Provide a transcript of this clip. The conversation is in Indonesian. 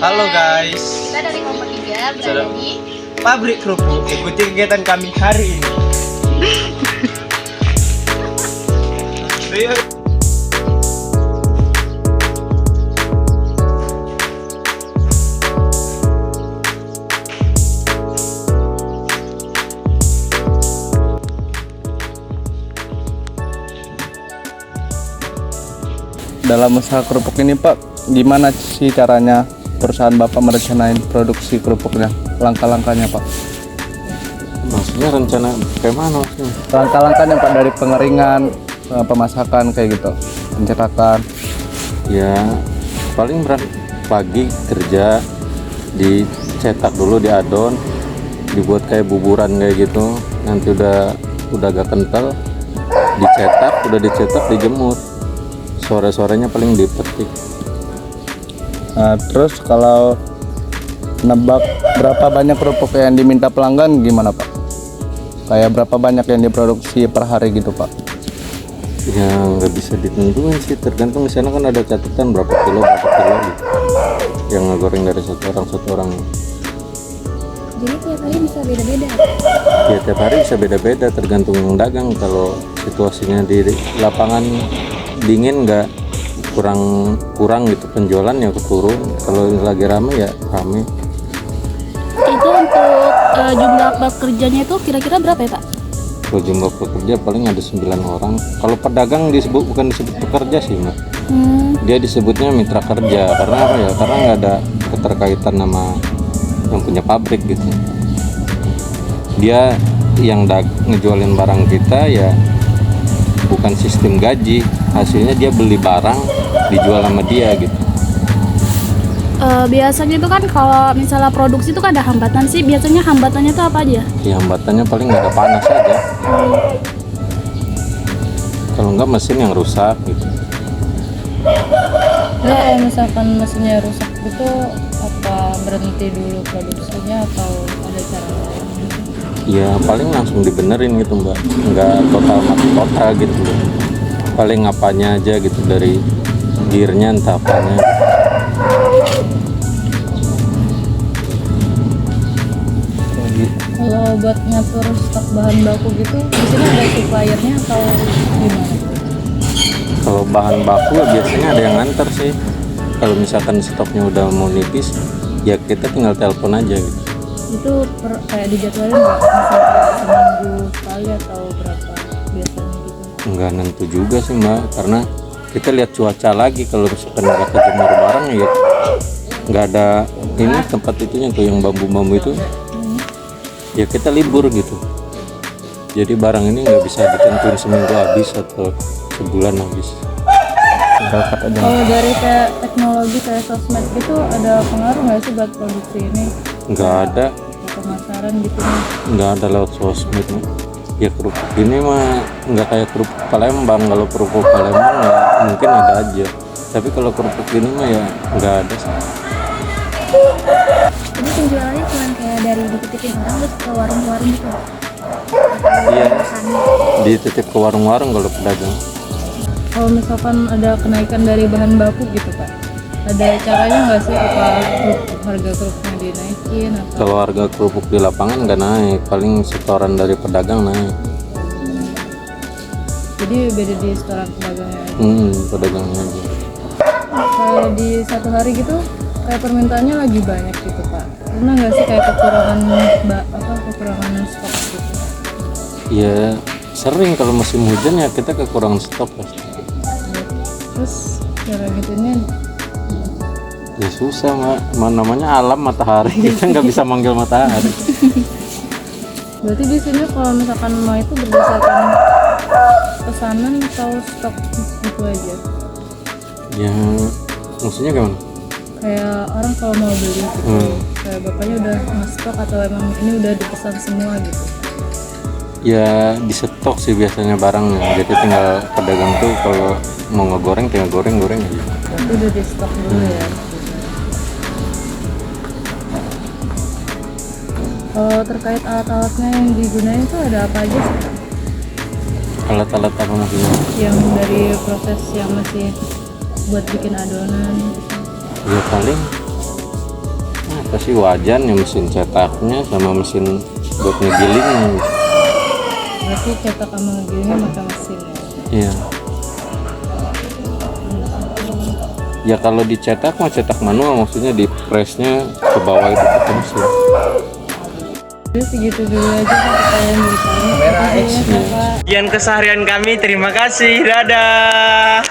Halo guys. Kita dari Kompak 3 berada di pabrik kerupuk. Ikuti kegiatan kami hari ini. Ayo. Dalam usaha kerupuk ini Pak, gimana sih caranya perusahaan Bapak merencanain produksi kerupuknya? Langkah-langkahnya Pak? Maksudnya rencana kayak mana maksudnya? Langkah-langkahnya Pak, dari pengeringan, pemasakan kayak gitu, pencetakan. Ya paling pagi kerja, dicetak dulu, diadon, dibuat kayak buburan kayak gitu. Nanti udah agak kental, dicetak, dijemur. Sore-sorenya paling dipetik. Nah, terus kalau nebak berapa banyak kerupuk yang diminta pelanggan gimana Pak? Kayak berapa banyak yang diproduksi per hari gitu Pak? Ya nggak bisa ditentuin sih, tergantung. Di sana kan ada catatan berapa kilo gitu yang ngegoreng dari satu orang. Jadi tiap hari bisa beda-beda. Ya tiap hari bisa beda-beda tergantung yang dagang. Kalau situasinya di lapangan dingin nggak kurang gitu penjualan, ya turun. Kalau lagi rame ya rame. Itu untuk jumlah pekerjanya itu kira-kira berapa ya Pak? Kalau jumlah pekerja paling ada 9 orang. Kalau pedagang bukan disebut pekerja sih Mbak. Dia disebutnya mitra kerja. Karena apa ya? Karena nggak ada keterkaitan sama yang punya pabrik gitu. Dia yang ngejualin barang kita ya bukan sistem gaji. Hasilnya dia beli barang dijual sama dia gitu. Biasanya itu kan kalau misalnya produksi itu kan ada hambatan sih. Biasanya hambatannya itu apa aja? Ya hambatannya paling nggak ada panas aja. Kalau nggak mesin yang rusak gitu. Ya, kalau misalkan mesinnya rusak itu apa berhenti dulu produksinya atau ada cara lain? Ya paling langsung dibenerin gitu Mbak. Nggak mati total gitu. Paling apanya aja gitu, dari gearnya entah apanya. Kalau buat ngatur stok bahan baku gitu, di sini ada suppliernya atau gimana? Kalau bahan baku ya biasanya ada yang nganter sih. Kalau misalkan stoknya udah mau nipis, ya kita tinggal telepon aja gitu. Itu kayak dijadwalin nggak? Misalkan seminggu sekali atau berapa biasanya gitu? Nggak nentu juga sih Mbak, karena kita lihat cuaca lagi. Kalau misalkan nggak kejemur barang ya nggak ada ini tempat itunya tuh yang bambu-bambu itu, ya kita libur gitu. Jadi barang ini nggak bisa ditentuin seminggu habis atau sebulan habis. Kalau dari kayak teknologi kayak sosmed gitu ada pengaruh nggak sih buat produksi ini? Nggak ada. Pemasaran gitu nih? Nggak ada lewat sosmed Mbak. Ya kerupuk ini mah nggak kayak kerupuk Palembang. Kalau kerupuk Palembang ya mungkin ada aja, tapi kalau kerupuk ini mah ya nggak ada sih. Jadi penjualannya cuma kayak dari dititipin orang terus ke warung-warung gitu? Iya, dititip ke warung-warung kalau pedagang. Kalau misalkan ada kenaikan dari bahan baku gitu Pak, ada caranya nggak sih, apa harga kerupuknya dinaikin atau? Kalau harga kerupuk di lapangan nggak naik, paling setoran dari pedagang naik. Jadi beda di setoran pedagangnya. Pedagangnya aja. Kalau di satu hari gitu kayak permintaannya lagi banyak gitu Pak, pernah nggak sih kayak kekurangan stok gitu? Ya sering kalau musim hujan ya kita kekurangan stok pasti. Terus cara gitunya Ya susah Mbak, namanya alam matahari, kita nggak bisa manggil matahari. berarti di sini kalau misalkan mau itu berdasarkan pesanan atau stok gitu aja? Ya maksudnya gimana? Kayak orang kalau mau beli gitu, kayak bapaknya udah nge-stok atau emang ini udah dipesan semua gitu? Ya di stok sih biasanya barangnya, jadi tinggal pedagang tuh kalau mau ngegoreng tinggal goreng aja. Itu udah di stok dulu ya. Kalau terkait alat-alatnya yang digunakan itu ada apa aja sih Pak? Alat-alat apa maksudnya? Yang dari proses yang masih buat bikin adonan gitu. Ya paling apa sih wajan ya, mesin cetaknya sama mesin buat ngegilingnya. Berarti cetak sama ngegilingnya pakai mesin ya. Iya. Ya kalau dicetak mah cetak manual, maksudnya di pressnya ke bawah itu pakai mesin. Jadi segitu dulu aja pertanyaan dari kami. Terima kasih ya, Pak. Sekian keseharian kami, terima kasih, dadah.